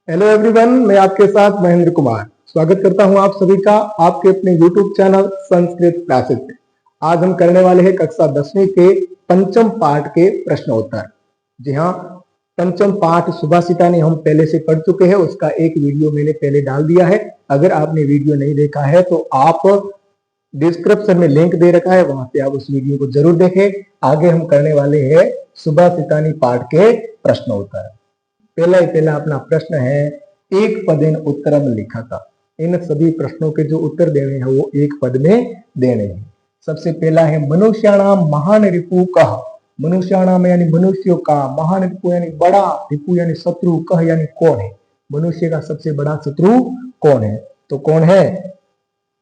Hello everyone, मैं आपके साथ महेंद्र कुमार स्वागत करता हूं आप सभी का आपके अपने यूट्यूब चैनल संस्कृत क्लासेस में। आज हम करने वाले हैं कक्षा 10वीं के पंचम पाठ के प्रश्न उत्तर। जी हाँ, पंचम पाठ सुभाषिता ने हम पहले से पढ़ चुके हैं, उसका एक वीडियो मैंने पहले डाल दिया है। अगर आपने वीडियो नहीं देखा है तो आप डिस्क्रिप्शन में लिंक दे रखा है, वहां से आप उस वीडियो को जरूर देखें। आगे हम करने वाले हैं सुभाषितानी पाठ के प्रश्न उत्तर। पहला अपना प्रश्न है, एक पदेन उत्तरम लिखा था। इन सभी प्रश्नों के जो उत्तर देने हैं वो एक पद में देने हैं। सबसे पहला है, मनुष्याणाम महान रिपु कह। मनुष्याणाम यानी मनुष्यों का, महान रिपु यानी बड़ा, रिपु यानी शत्रु, कह यानी कौन है। मनुष्य का सबसे बड़ा शत्रु कौन है? तो कौन है?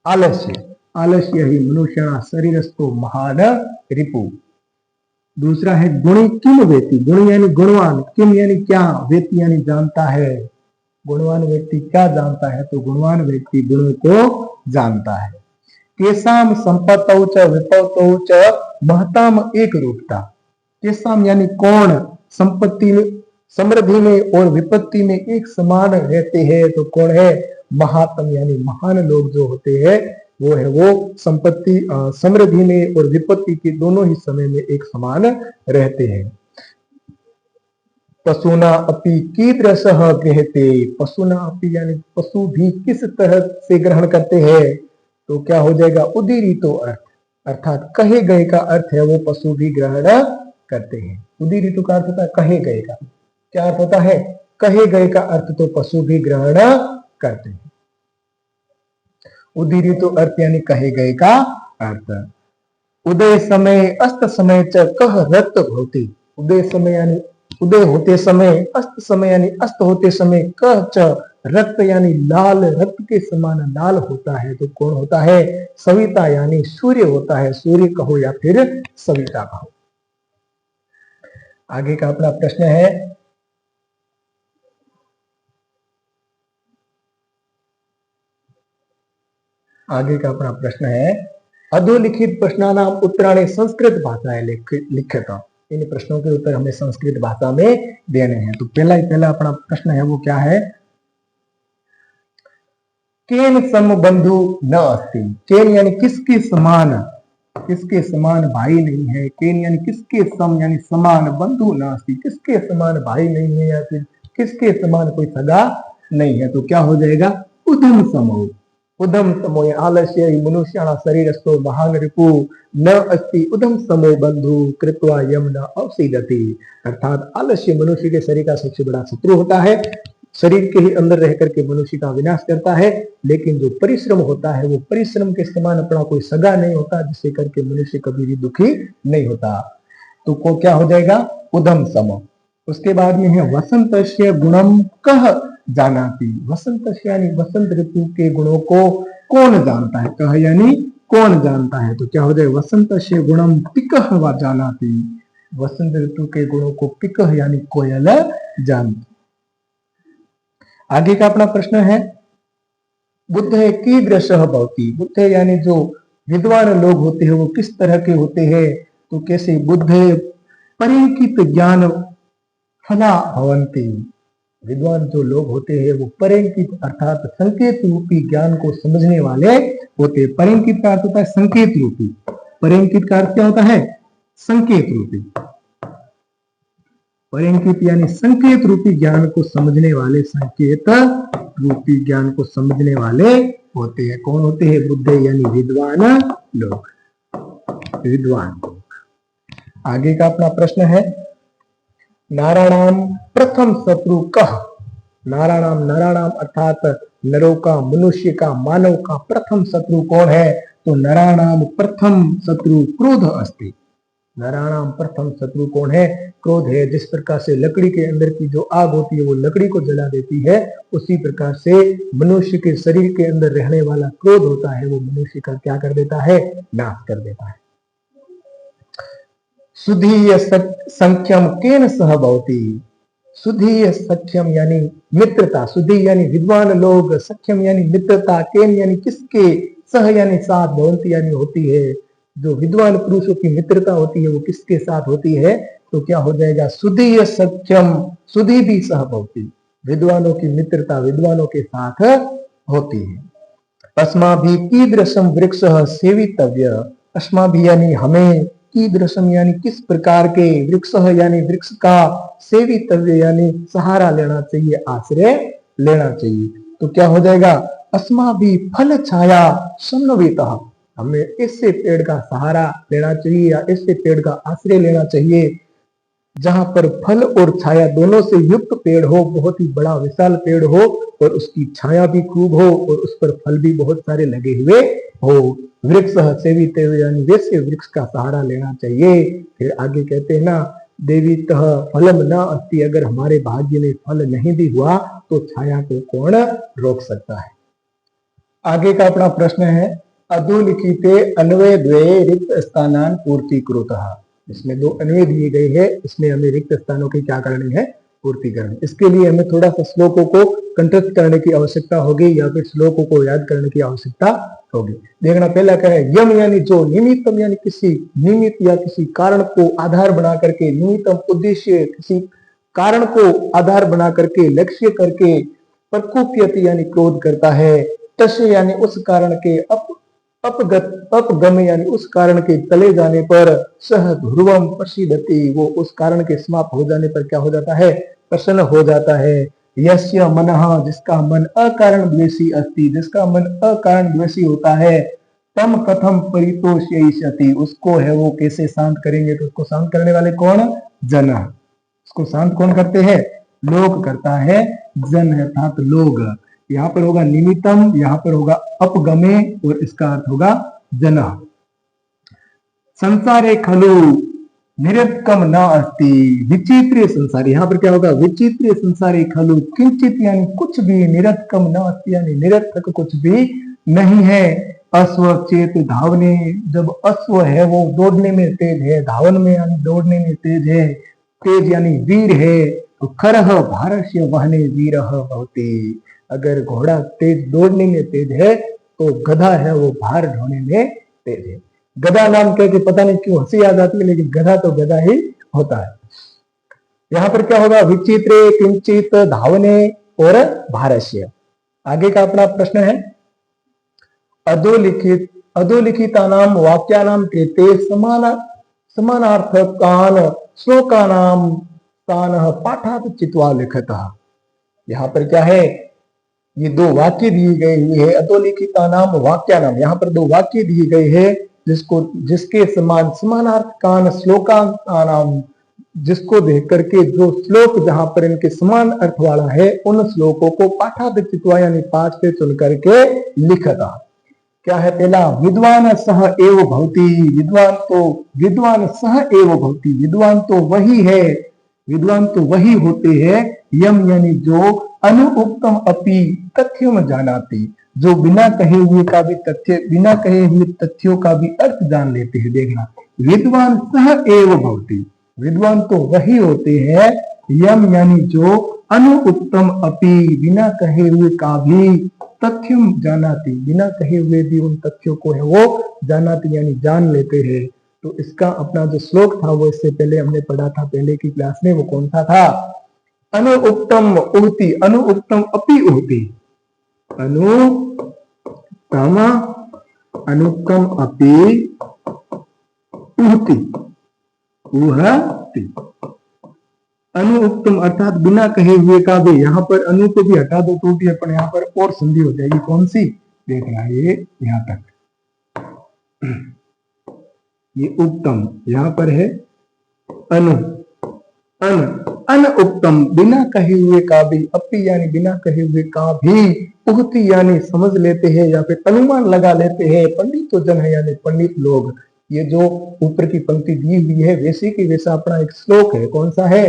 आलस्य। आलस्य ही मनुष्याणा शरीरस्थो महान रिपु। दूसरा है, गुणी किम वेति। गुण यानी गुणवान, किम यानी क्या, वेति यानी जानता है। गुणवान व्यक्ति क्या जानता है? तो गुणवान व्यक्ति गुणों को जानता है। केसाम संपत्तौ च विपत्तौ च महताम एक रूपता। केसाम यानी कौन, संपत्ति में, समृद्धि में और विपत्ति में एक समान रहते हैं। तो कौन है? महात्म यानी महान लोग जो होते हैं वो है वो संपत्ति, समृद्धि में और विपत्ति के दोनों ही समय में एक समान रहते हैं। पशुना अपि कीदृशः गृह्यते। पशुना अपि यानी पशु भी किस तरह से ग्रहण करते हैं। तो क्या हो जाएगा? उदीरितो अर्थ, अर्थात कहे गए का अर्थ है वो पशु भी ग्रहण करते हैं। उदीरितो का अर्थ होता है कहे गए का। क्या अर्थ होता है? कहे गए का अर्थ तो पशु भी ग्रहण करते हैं। उदीरितो अर्थ यानी कहे गए का अर्थ। उदय समय अस्त समय च कह रक्त भवति। उदय समय यानी उदय होते समय, अस्त समय यानी अस्त होते समय, कह च रक्त यानी लाल, रक्त के समान लाल होता है। तो कौन होता है? सविता यानी सूर्य होता है। सूर्य कहो या फिर सविता कहो। आगे का अपना प्रश्न है, आगे का अपना प्रश्न है, अधोलिखित प्रश्नानाम उत्तराणि संस्कृत भाषाएं लिखित। इन प्रश्नों के उत्तर हमें संस्कृत भाषा में देने हैं। तो पहला अपना प्रश्न है वो क्या है? केन सम बंधु न अस्ति। केन यानी किसके समान, किसके समान भाई नहीं है। केन यानी किसके सम यानी समान, बंधु न अस्ति किसके समान भाई नहीं है या फिर किसके समान कोई सगा नहीं है। तो क्या हो जाएगा? उधम समो। उधम समो आलस्य मनुष्याणा शरीरस्थो महान रिपु न अस्ति उधम समो बंधु कृत्वा यम न अवसीदति। अर्थात आलस्य मनुष्य के शरीर का सबसे बड़ा शत्रु होता है। शरीर के ही अंदर रह करके मनुष्य का विनाश करता है, लेकिन जो परिश्रम होता है वो परिश्रम के समान अपना कोई सगा नहीं होता, जिससे करके मनुष्य कभी भी दुखी नहीं होता। तो को क्या हो जाएगा? उधम सम। उसके बाद में है, वसंतस्य गुणम कह जानाति। वसंत यानी वसंत ऋतु के गुणों को कौन जानता है? कह यानी कौन जानता है। तो क्या हो जाए? वसंतस्य गुणम पिकह व जानाति। वसंत ऋतु के गुणों को पिकह यानी कोयल जानती। आगे का अपना प्रश्न है, बुद्ध कीदृशः भवति। बुद्ध यानी जो विद्वान लोग होते हैं वो किस तरह के होते हैं। तो कैसे? बुद्ध परिंकित ज्ञान फला भवन्ति। विद्वान जो लोग होते हैं वो परिंकित अर्थात संकेत रूपी ज्ञान को समझने वाले होते हैं। परिंकित का अर्थ होता है संकेत रूपी। परिंकित का अर्थ क्या होता है? संकेत रूपी। परिंकित यानी संकेत रूपी ज्ञान को समझने वाले, संकेत रूपी ज्ञान को समझने वाले होते हैं। कौन होते हैं? बुद्ध यानी विद्वान लोग, विद्वान लोग। आगे का अपना प्रश्न है, नाराणाम प्रथम शत्रु कह। नाराणाम, नाराणाम अर्थात नरों का, मनुष्य का, मानव का प्रथम शत्रु कौन है? तो नराणाम प्रथम शत्रु क्रोध अस्ति। नराणाम प्रथम शत्रु कौन है? क्रोध है। जिस प्रकार से लकड़ी के अंदर की जो आग होती है वो लकड़ी को जला देती है, उसी प्रकार से मनुष्य के शरीर के अंदर रहने वाला क्रोध होता है वो मनुष्य का क्या कर देता है? नाश कर देता है। सुधीय संख्यम केन सह भवति। सुधीय सख्यम यानी मित्रता। सुधी यानी विद्वान लोग, सख्यम यानी मित्रता, केन यानी किसके, सह यानी साथ, भवंती यानी होती है। जो विद्वान पुरुषों की मित्रता होती है वो किसके साथ होती है? तो क्या हो जाएगा? सुधीय सख्यम, सुधी भी सह भवति। विद्वानों की मित्रता विद्वानों के साथ होती है। अस्माभि कीदृशम वृक्षः सेवितव्य, अस्माभि यानी हमें, कीदृशम यानी किस प्रकार के, वृक्षः यानी वृक्ष का, सेवितव्य यानी सहारा लेना चाहिए, आश्रय लेना चाहिए। तो क्या हो जाएगा, अस्माभि फल छाया समन्वितः, हमें इससे पेड़ का सहारा लेना चाहिए या इससे पेड़ का आश्रय लेना चाहिए जहां पर फल और छाया दोनों से युक्त पेड़ हो, बहुत ही बड़ा विशाल पेड़ हो और उसकी छाया भी खूब हो और उस पर फल भी बहुत सारे लगे हुए हो। वृक्ष सेवित यानी वैसे वृक्ष का सहारा लेना चाहिए। फिर आगे कहते हैं ना, देवी तह फलम न अस्ति, अगर हमारे भाग्य में फल नहीं भी हुआ तो छाया को कौन रोक सकता है। आगे का अपना प्रश्न है, अधोलिखिते अन्वय द्वये रिक्त स्थानान पूर्ति कुरुतः, इसमें दो अन्वय दिए गए हैं, इसमें हमें रिक्त स्थानों की क्या करनी है, पूर्ति करनी। इसके लिए हमें थोड़ा सा श्लोकों को कंठस्थ करने की आवश्यकता होगी या फिर श्लोकों को याद करने की आवश्यकता होगी। देखना, पहला क्या है, यम यानी जो, निमित्तम यानी किसी निमित्त या किसी कारण को आधार बना करके, निमित्तम उद्देश्य, किसी कारण को आधार बना करके, लक्ष्य करके, प्रकोप्यति यानी क्रोध करता है, तस्य यानी उस कारण के, अपगम यानी उस कारण के चले जाने पर, सह ध्रुवम प्रसिद्धति, वो उस कारण के समाप्त हो जाने पर क्या हो जाता है, प्रसन्न हो जाता है। यस्य मनः, जिसका मन अकारण द्वेषी अस्ति, जिसका मन अकारण द्वेषी होता है, तम कथम परितोष्यति, उसको है वो कैसे शांत करेंगे, तो उसको शांत करने वाले कौन, जन, उसको शांत कौन करते हैं, लोग करता है, जन अर्थात लोग। यहां पर होगा निमित्तम, यहां पर होगा अपगमे और इसका अर्थ होगा जन। संसारे खलु निरतकम न अस्ति, विचित्र संसार, यहां पर क्या होगा, विचित्र संसारे खलु किंचित यानी कुछ भी, निरतकम न अस्ति यानी निरर्थक कुछ भी नहीं है। अश्व चेत धावने, जब अश्व है वो दौड़ने में तेज है, धावन में यानी दौड़ने में तेज है, तेज यानी वीर है। तो खरह भारस्य वहने वीरः भवति, अगर घोड़ा तेज दौड़ने में तेज है तो गधा है वो भार ढोने में तेज है। गधा नाम कह के पता नहीं क्यों हंसी आ जाती है, लेकिन गधा तो गधा ही होता है। यहां पर क्या होगा, विचित्र, किंचित, धावने और भारस्य। आगे का अपना प्रश्न है, अधोलिखितानाम वाक्यानाम कृते समानार्थकान श्लोकानाम तानः पाठात् चित्वा लिखतः। यहाँ पर क्या है, ये दो वाक्य दिए गए हुए हैं, अधोलिखिता नाम वाक्या नाम, यहाँ पर दो वाक्य दिए गए हैं जिसके समान समानार्थ कान श्लोकान नाम, जिसको देख करके जो श्लोक जहां पर इनके समान अर्थ वाला है उन श्लोकों को पाठाद चित्वा यानी पाठ से चुन करके लिखता। क्या है, पहला विद्वान सह एव भवति, विद्वान सह एव भवति, विद्वान तो वही है, विद्वान तो वही होते हैं, यम यानी जो, अनुउक्तम अपि तथ्यम जानाति, जो बिना कहे हुए का भी तथ्य, बिना कहे हुए तथ्यों का भी अर्थ जान लेते हैं। देखना, विद्वान सह एव भवति, विद्वान तो वही होते हैं, यम यानी जो, अनुउक्तम अपि बिना कहे हुए का भी, तथ्यम जानाति बिना कहे हुए भी उन तथ्यों को है वो जानाति यानी जान लेते हैं। तो इसका अपना जो श्लोक था वो इससे पहले हमने पढ़ा था पहले की क्लास में, वो कौन सा था, अनुउक्तम उहति, अनुउक्तम अपि उहति, अनुक्तम अपि उहति, उहति, अनुउक्तम अर्थात बिना कहे हुए का भी, यहाँ पर अनु को भी हटा दो तो भी अपन यहाँ पर और संधि हो जाएगी, कौन सी, देखना ये यहाँ तक, ये उक्तम यहाँ पर है अनु, अन उक्तम बिना कहे हुए का भी, अपि यानी बिना कहे हुए का भी, उगति यानी समझ लेते हैं या फिर अनुमान लगा लेते हैं, पंडित तो जन है यानी पंडित लोग। ये जो ऊपर की पंक्ति दी हुई है वैसे की वैसा अपना एक श्लोक है, कौन सा है,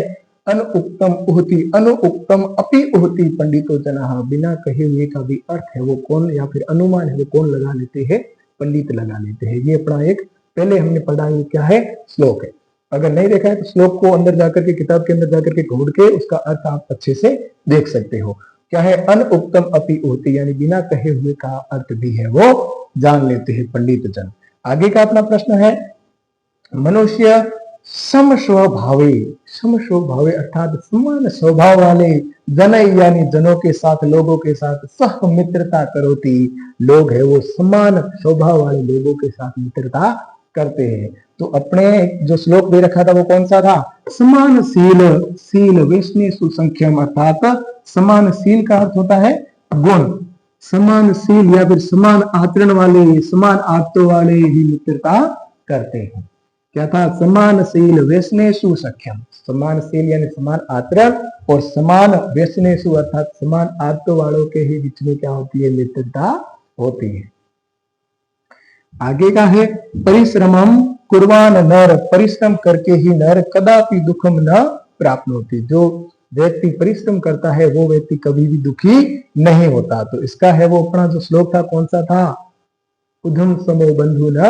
अन उक्तम उहति, अनु उक्तम अपि उहति पंडितो जनः, बिना कहे हुए का भी अर्थ है वो कौन या फिर अनुमान है वो कौन लगा लेते हैं, पंडित लगा लेते हैं। ये अपना एक पहले हमने पढ़ा है क्या है, श्लोक है। अगर नहीं देखा है तो श्लोक को अंदर जाकर के किताब के अंदर जाकर के ढूंढ के उसका अर्थ आप अच्छे से देख सकते हो। क्या है, अन उक्तम अपि उहति यानी बिना कहे हुए का अर्थ भी है वो जान लेते हैं पंडित जन। आगे का अपना प्रश्न है, मनुष्य समस्वभावे, समस्वभावे अर्थात समान स्वभाव वाले जनई यानी जनों के साथ, लोगों के साथ, सह मित्रता करोति, लोग है वो समान स्वभाव वाले लोगों के साथ मित्रता करते हैं। तो अपने जो श्लोक दे रखा था वो कौन सा था? समान शील, शील वैष्णव सुसंख्यम, अर्थात समान शील का अर्थ होता है गुण, समान शील या फिर समान आचरण वाले, समान आदतों वाले ही मित्रता करते हैं। क्या था? समान शील व्यसनेषु सख्यम, समान शील यानी समान आचरण और समान व्यसनेषु अर्थात समान आदतों वालों के ही बीच में क्या होती है? मित्रता होती है। आगे का है परिश्रमम कुर्वान नर, परिश्रम करके ही नर कदापि दुखम न प्राप्त होती, जो व्यक्ति परिश्रम करता है वो व्यक्ति कभी भी दुखी नहीं होता। तो इसका है वो अपना जो श्लोक था कौन सा था? उधम समो बंधु न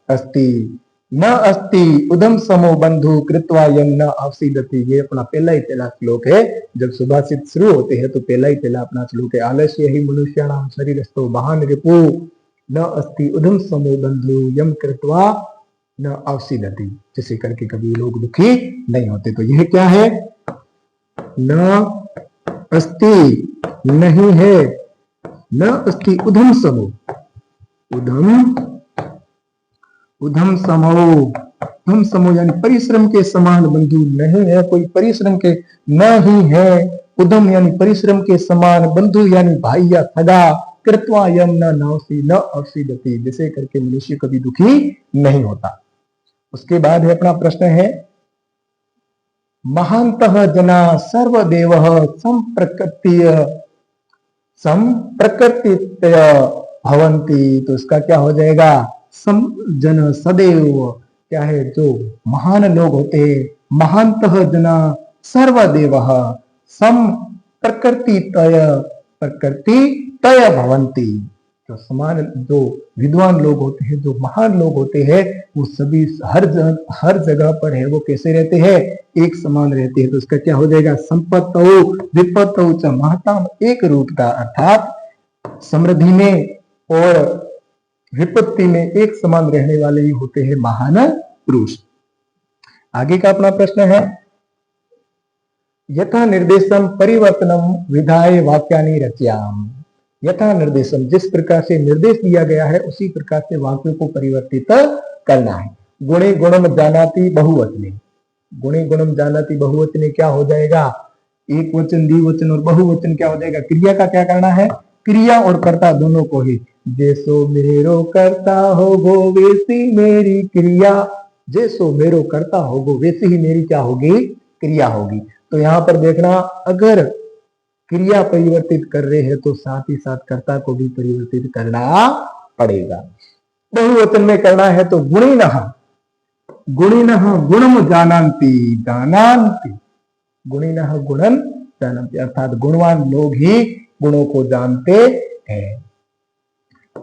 अस्ति, न अस्ति उधम समो बंधु कृत्वा यम न अवसीदति, ये अपना पहला श्लोक है। जब सुभाषित शुरू होते हैं तो पहला अपना श्लोक है, आलस्य ही मनुष्याणाम शरीरस्थो महान रिपु न अस्ति उधम समो बंधु यम कृत्वा न अवसीदति, जिसे करके कभी लोग दुखी नहीं होते। तो यह क्या है? न अस्ति नहीं है, न अस्ति उधम समो, उधम समो यानी परिश्रम के समान बंधु नहीं है, कोई परिश्रम के न ही है, उधम यानी परिश्रम के समान, बंधु यानी भाई या सगा, कृत्वा यम न अवसीदति, जिसे करके मनुष्य कभी दुखी नहीं होता। उसके बाद है अपना प्रश्न है महांतः जना सर्वदेव संप्रकृतितय भवन्ति, तो इसका क्या हो जाएगा? सम जन सदैव, क्या है? जो महान लोग होते हैं, महांतः जना सर्वदेव सम प्रकृतितय भवन्ति, जो समान, जो विद्वान लोग होते हैं, जो महान लोग होते हैं, वो सभी हर जगह पर है वो कैसे रहते हैं? एक समान रहते हैं। तो इसका क्या हो जाएगा? संपत्तौ विपत्तौ च महताम, एक रूपता, अर्थात समृद्धि में और विपत्ति में एक समान रहने वाले ही होते हैं महान पुरुष। आगे का अपना प्रश्न है यथा निर्देशम परिवर्तनम विधाय वाक्यानि रच्याम, यथा निर्देशम, जिस प्रकार से निर्देश दिया गया है उसी प्रकार से वाक्यों को परिवर्तित करना है। गुणे गुणम जानाति बहुवचने, गुणे गुणम जानाति बहुवचने क्या हो जाएगा? एक वचन, द्विवचन और बहुवचन क्या हो जाएगा? क्रिया का क्या करना है? क्रिया और कर्ता दोनों को ही, जैसो मेरो करता होगो वैसी मेरी क्रिया, जैसो मेरो करता होगो वैसी ही मेरी क्या होगी? क्रिया होगी। तो यहाँ पर देखना, अगर क्रिया परिवर्तित कर रहे हैं तो साथ ही साथ कर्ता को भी परिवर्तित करना पड़ेगा। बहुवचन में करना है तो गुणिनः गुणम जानन्ति, गुणिनः गुणम जानन्ति, अर्थात गुणवान लोग ही गुणों को जानते हैं।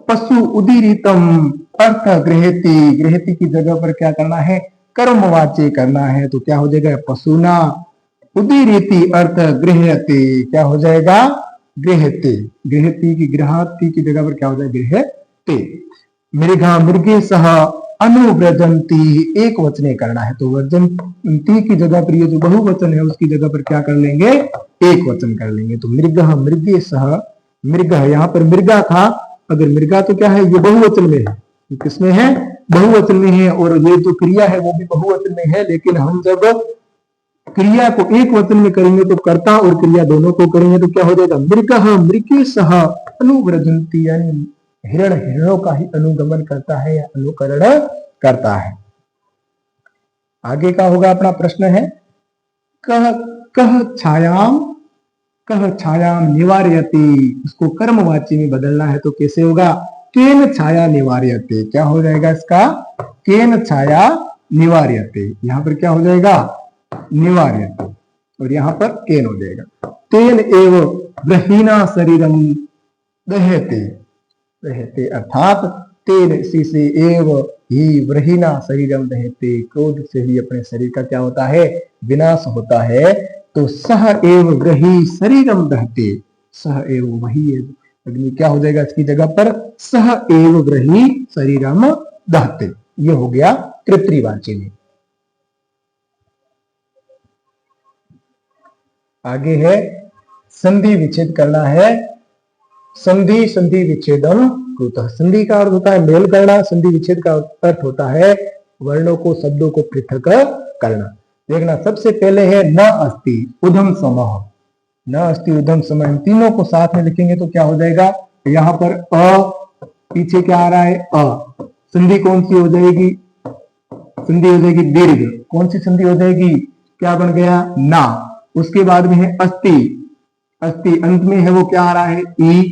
पशु उदीरितम अर्थ गृहति, गृहति की जगह पर क्या करना है? कर्मवाच्य करना है। तो क्या हो जाएगा? पशुना उदीरिति अर्थ गृहते, क्या हो जाएगा? गृहते, गृहति की गृहाति की जगह पर क्या हो जाएगा? गृहते। मृगा मृगे सह अनुव्रजंती, एक वचने करना है तो व्रजंती की जगह पर ये जो बहुवचन है उसकी जगह पर क्या कर लेंगे? एक वचन कर लेंगे। तो मृगः मृगे सह, मृगः यहाँ पर मृगा था, अगर मृगा तो क्या है? ये बहुवचन में है, किसमें है? बहुवचन में है, और ये जो क्रिया है वो भी बहुवचन में है। लेकिन हम जब क्रिया को एक वचन में करेंगे तो कर्ता और क्रिया दोनों को करेंगे तो क्या हो जाएगा? मृगः मृगे सह अनुव्रजंती, यानी हिरण हिरणों का ही अनुगमन करता है या अनुकरण करता है। आगे का होगा अपना प्रश्न है कह छायाम निवार्यति, इसको कर्मवाची में बदलना है तो कैसे होगा? केन छाया निवार्यते, क्या हो जाएगा इसका? केन छाया निवार्यते, यहाँ पर क्या हो जाएगा? निवार्यते, और यहाँ पर केन हो जाएगा। तेन एव ब्रहीना शरीरम दह्यते, दह्यते अर्थात तेन इसी से एव ही ब्रहीना शरीरम दह्यते, क्रोध से ही अपने शरीर का क्या होता है? विनाश होता है। तो सह एव ब्रही शरीरम दहते, सह एव वही अग्नि क्या हो जाएगा इसकी जगह पर? सह एव ब्रही शरीरम दहते, ये हो गया तृतीयवाची में। आगे है संधि विच्छेद करना है। संधि संधि विच्छेदम कृतः। संधि का अर्थ होता है मेल करना, संधि विच्छेद का अर्थ होता है वर्णों को, शब्दों को पृथक करना। देखना, सबसे पहले है न अस्ति उधम समः। न अस्ति उधम समः, इन तीनों को साथ में लिखेंगे तो क्या हो जाएगा, यहाँ पर अ, पीछे क्या आ रहा है अ, संधि कौन सी हो जाएगी, संधि हो जाएगी दीर्घ। कौन सी संधि हो जाएगी, क्या बन गया ना। उसके बाद में है अस्ति, अस्ति अंत में है वो क्या आ रहा है ई,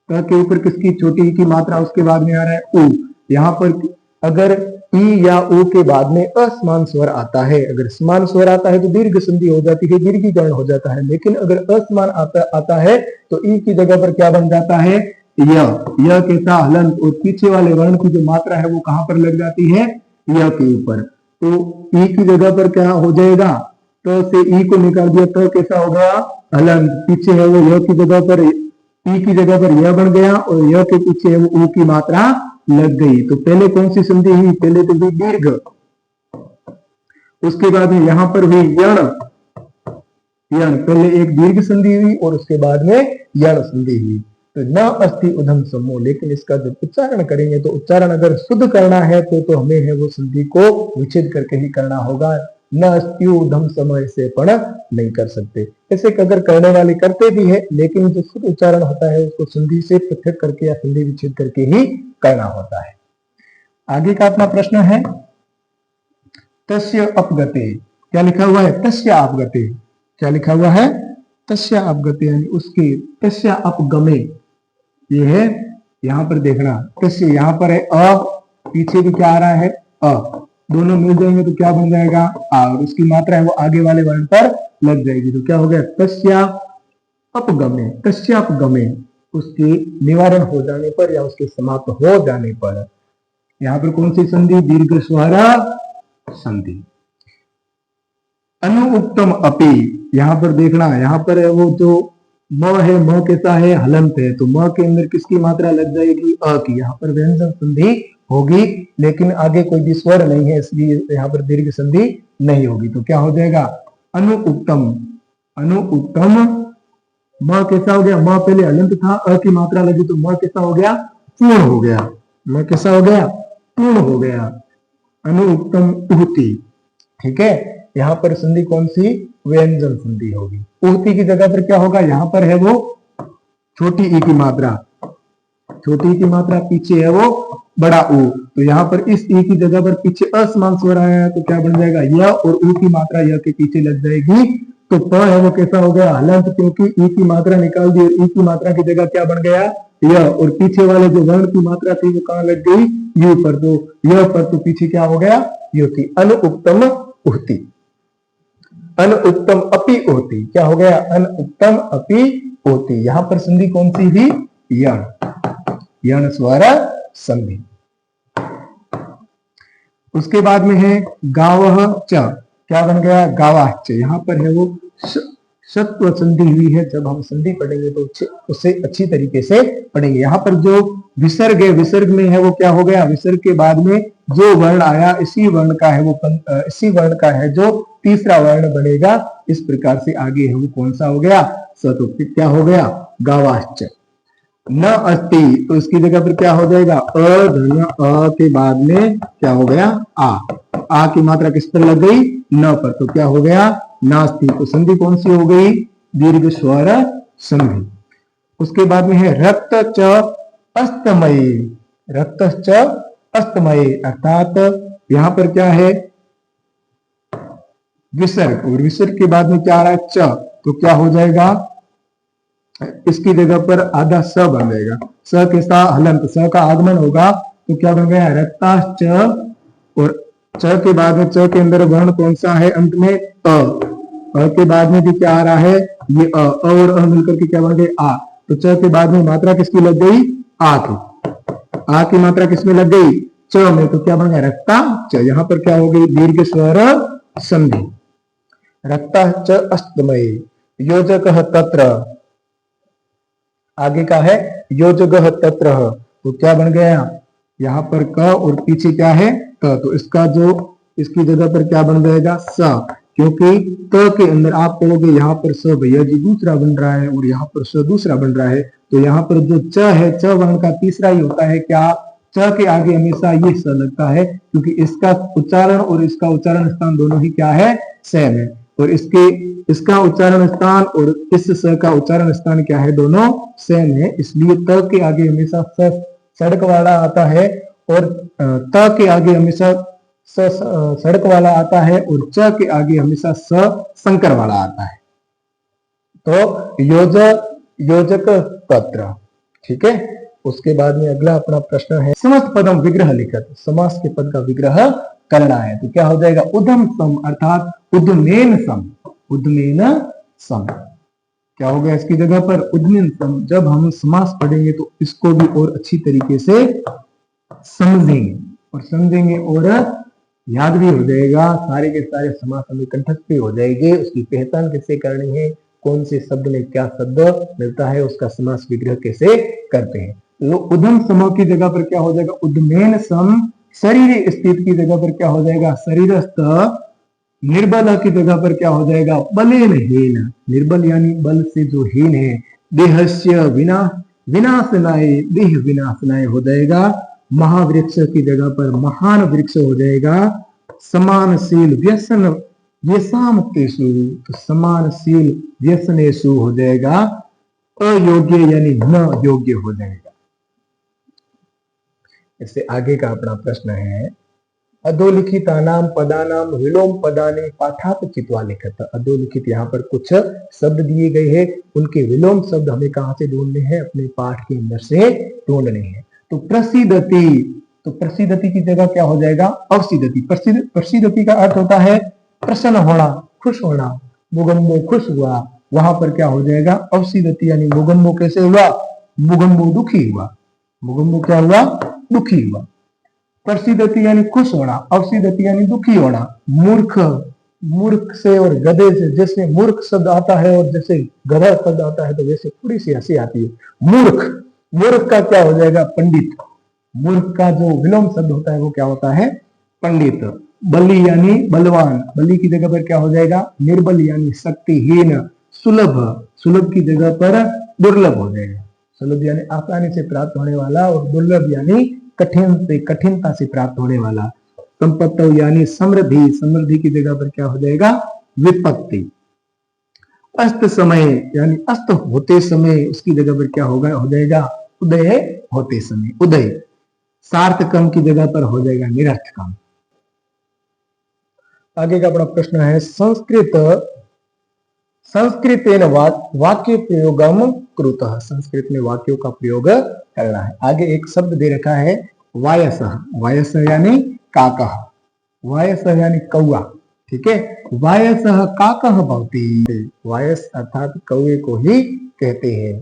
के ऊपर किसकी, छोटी ई की मात्रा, उसके बाद में आ रहा है उ। यहाँ पर अगर ई या उ के बाद में असमान स्वर आता है, अगर समान स्वर आता है तो दीर्घ संधि हो जाती है, दीर्घीकरण हो जाता है। लेकिन अगर असमान आता है तो ई की जगह पर क्या बन जाता है य के साथ हलंत, और पीछे वाले वर्ण की जो मात्रा है वो कहां पर लग जाती है य के ऊपर। तो ई की जगह पर क्या हो जाएगा, तो से ई को निकाल दिया तो कैसा हो गया हलंत, पीछे है वो य की जगह पर, ई की जगह पर यह बन गया और य के पीछे है वो ऊ की मात्रा लग गई। तो पहले कौन सी संधि हुई, पहले तो हुई दीर्घ, उसके बाद में यहां पर हुई यण, यण पहले एक दीर्घ संधि हुई और उसके बाद में यण संधि हुई। तो न अस्ति उधम समूह, लेकिन इसका जब उच्चारण करेंगे तो उच्चारण अगर शुद्ध करना है तो हमें है वो संधि को विच्छेद करके ही करना होगा। न अस्ति उधम समय से पण नहीं कर सकते। ऐसे अगर करने वाले करते भी है, लेकिन जो शुद्ध उच्चारण होता है उसको संधि से पृथक करके या संधि विच्छेद करके ही करना होता है। आगे का अपना प्रश्न है तस्य अपगते, क्या लिखा हुआ है तस्य अपगते, क्या लिखा हुआ है तस्य अपगते, यानी उसके, तस्य अपगमे ये है, यहां पर देखना तस्य, यहां पर है अ, पीछे भी क्या आ रहा है अ, दोनों मिल जाएंगे तो क्या बन जाएगा आ, और उसकी मात्रा है वो आगे वाले वर्ण पर लग जाएगी। तो क्या हो गया तस्य अपगमे, तस्य अपगमे, उसके निवारण हो जाने पर या उसके समाप्त हो जाने पर। यहां पर कौन सी संधि, दीर्घ स्वर संधि। अनुउक्तम अपि, यहां पर देखना, यहां पर है वो जो म है, म कैसा है हलंत है, तो म के अंदर किसकी मात्रा लग जाएगी अ की, यहाँ पर व्यंजन संधि होगी, लेकिन आगे कोई भी स्वर नहीं है इसलिए यहाँ पर दीर्घ संधि नहीं होगी। तो क्या हो जाएगा अनुउक्तम, अनुउक्तम, म कैसा हो गया, म पहले हलंत था, अ की मात्रा लगी तो म कैसा हो गया पूर्ण हो गया, म कैसा हो गया पूर्ण हो गया, अनुउक्तम उहति। ठीक है, यहाँ पर संधि कौन सी, व्यंजन संधि होगी। उहति की जगह पर क्या होगा, यहाँ पर है वो छोटी ई की मात्रा, छोटी ई की मात्रा, पीछे है वो बड़ा ऊ, तो यहाँ पर इस ई की जगह पर पीछे असमान स्वर आया है तो क्या बन जाएगा य, और ऊ की मात्रा य के पीछे लग जाएगी। तो प है वो कैसा हो गया हलंत, क्योंकि ई की मात्रा निकाल दी, ई की मात्रा की जगह क्या बन गया य, और पीछे वाले जो वर्ण की मात्रा थी वो कहां लग गई यू पर, तो य पर, तो पीछे क्या हो गया युति। अनुउक्तम उहति, अनुउक्तम अपि उहति, क्या हो गया अनुउक्तम अपि उहति। यहां पर संधि कौन सी हुई यण, यण स्वर संधि। उसके बाद में है गावः च, क्या बन गया गावाः च, यहां पर है वो सत्व संधि हुई है। जब हम संधि पढ़ेंगे तो उसे अच्छी तरीके से पढ़ेंगे। यहाँ पर जो विसर्ग है, विसर्ग में है वो क्या हो गया, विसर्ग के बाद में जो वर्ण आया इसी वर्ण का है वो इसी वर्ण का है जो तीसरा वर्ण बनेगा। इस प्रकार से आगे है वो कौन सा हो गया सतुक्ति, क्या हो गया गावाश्च। न अस्ति, तो इसकी जगह पर क्या हो जाएगा अ धन अ के बाद में क्या हो गया आ की मात्रा किस पर लग गई न पर, तो क्या हो गया नास्ति। तो संधि कौन सी हो गई दीर्घ स्वर संधि। उसके बाद में है रक्त च अस्तमयी, रक्त च अस्तमयी, अर्थात यहां पर क्या है विसर्ग, और विसर्ग के बाद में क्या आ रहा है च, तो क्या हो जाएगा इसकी जगह पर आधा स बन जाएगा, स के साथ हलंत, स का आगमन होगा तो क्या बन गया रक्ताश्च, और च के बाद में च के अंदर वर्ण कौन सा है अंत में अ के बाद में भी क्या आ रहा है ये अ और अ मिलकर के क्या बन गए आ। तो च के बाद में मात्रा किसकी लग गई आ की, आ की मात्रा किसमें लग गई च में, तो क्या बन गया रक्ता च। यहाँ पर क्या हो गई दीर्घ स्वर संधि। रक्ता च अस्तमयी, योजकः तत्र, आगे का है योजकः तत्र, तो क्या बन गया यहाँ पर क और पीछे क्या है क, तो इसका जो इसकी जगह पर क्या बन जाएगा स, क्योंकि त के अंदर आप कहोगे यहाँ पर स भैया जी दूसरा बन रहा है और यहाँ पर स दूसरा बन रहा है, तो यहाँ पर जो च है च वर्ण का तीसरा ही होता है क्या, च के आगे हमेशा ये स लगता है, क्योंकि इसका उच्चारण और इसका उच्चारण स्थान दोनों ही क्या है, सेम है। और इसका उच्चारण स्थान और इस स का उच्चारण स्थान क्या है, दोनों सेम है, इसलिए त के आगे हमेशा स सड़क वाला आता है और त के आगे हमेशा स सड़क वाला आता है और च के आगे हमेशा स संकर वाला आता है। तो योजक पत्र, ठीक है। उसके बाद में अगला अपना प्रश्न है समस्त पदम विग्रह लिखत, समास के पद का विग्रह करना है, तो क्या हो जाएगा, उदम सम अर्थात उद्मेन सम, उद्मेन सम क्या हो गया इसकी जगह पर, उद्मेन सम। जब हम समास पढ़ेंगे तो इसको भी और अच्छी तरीके से समझेंगे और याद भी हो जाएगा, सारे के सारे समास हमें कंठस्थ भी हो जाएंगे। उसकी पहचान कैसे करनी है, कौन से शब्द में क्या शब्द मिलता है, उसका समास विग्रह कैसे करते हैं। उद्यम समूह की जगह पर क्या हो जाएगा, उद्मेन सम। शरीर स्थित की जगह पर क्या हो जाएगा, शरीरस्थ। निर्बल की जगह पर क्या हो जाएगा, बलेन हीन। निर्बल यानी बल से जो हीन है। देहस्य विनाशनाय, देह विनाशनाय हो जाएगा। महावृक्ष की जगह पर महान वृक्ष हो जाएगा। समानशील व्यसन व्यसामतेषु, तो समानशील व्यसनेषु हो जाएगा। अयोग्य यानी न योग्य हो जाएगा। इससे आगे का अपना प्रश्न है अधोलिखितानाम पदानाम विलोम पदाने पाठात चित्वा लिखत। अधोलिखित यहाँ पर कुछ शब्द दिए गए हैं, उनके विलोम शब्द हमें कहां से ढूंढने हैं, अपने पाठ के अंदर से ढूंढने हैं। तो प्रसिद्धति, तो प्रसिद्धति की जगह क्या हो जाएगा, अवसिद्धति। प्रसिद्धति का अर्थ होता है प्रसन्न होना, खुश होना। मुगम्बो खुश हुआ, वहां पर क्या हो जाएगा, अवसिद्धति यानी मुगम्बो कैसे हुआ, मुगम्बो दुखी हुआ। मुगम्बो क्या हुआ, दुखी हुआ। प्रसिद्धति यानी खुश होना, अवसिद्धति यानी दुखी होना। मूर्ख, मूर्ख से और गधे से, जैसे मूर्ख शब्द आता है और जैसे गधा शब्द आता है तो वैसे थोड़ी सी हंसी आती है। मूर्ख, मूर्ख का क्या हो जाएगा, पंडित। मूर्ख का जो विलोम शब्द होता है वो क्या होता है, पंडित। बली यानी बलवान, बली की जगह पर क्या हो जाएगा, निर्बल यानी शक्तिहीन। सुलभ, सुलभ की जगह पर दुर्लभ हो जाएगा। सुलभ यानी आसानी से प्राप्त होने वाला और दुर्लभ यानी कठिन से, कठिनता से प्राप्त होने वाला। संपत्ति यानी समृद्धि, समृद्धि की जगह पर क्या हो जाएगा, विपत्ति। अस्त समय यानी अस्त होते समय, उसकी जगह पर क्या होगा, हो जाएगा उदय होते समय, उदय। सार्थकम की जगह पर हो जाएगा निरर्थकम। आगे का बड़ा प्रश्न है संस्कृतेन वाक्य प्रयोगम कुरुतः। संस्कृत में वाक्यों का प्रयोग करना है। आगे एक शब्द दे रखा है वायसः, वायसः यानी काकः, वायसः यानी कौआ, ठीक है। वायसः काकः भवति, वायस अर्थात कौए को ही कहते हैं,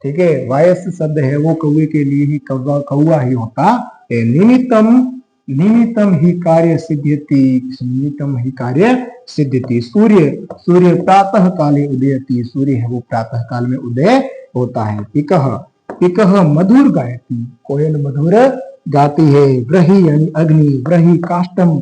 ठीक है। वायस शब्द है वो कौए के लिए ही कौआ ही होता है। निमित्तम ही कार्य सिद्ध्यति, निमित्तम ही कार्य सिद्ध्यति। सूर्य, सूर्य प्रातः काले उदयति, सूर्य है वो प्रातः काल में उदय होता है। पिकः, पिकः मधुर गायति, कोयल मधुर गाती है। व्रही यानी अग्नि, व्रही काष्ठम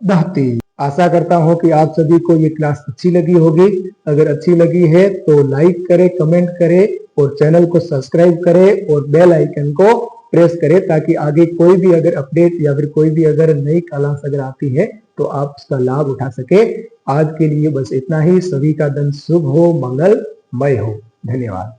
दहते। आशा करता हूं कि आप सभी को ये क्लास अच्छी लगी होगी। अगर अच्छी लगी है तो लाइक करें, कमेंट करें और चैनल को सब्सक्राइब करें और बेल आइकन को प्रेस करें, ताकि आगे कोई भी अगर अपडेट या फिर कोई भी अगर नई क्लास अगर आती है तो आप उसका लाभ उठा सके। आज के लिए बस इतना ही। सभी का दिन शुभ हो, मंगलमय हो। धन्यवाद।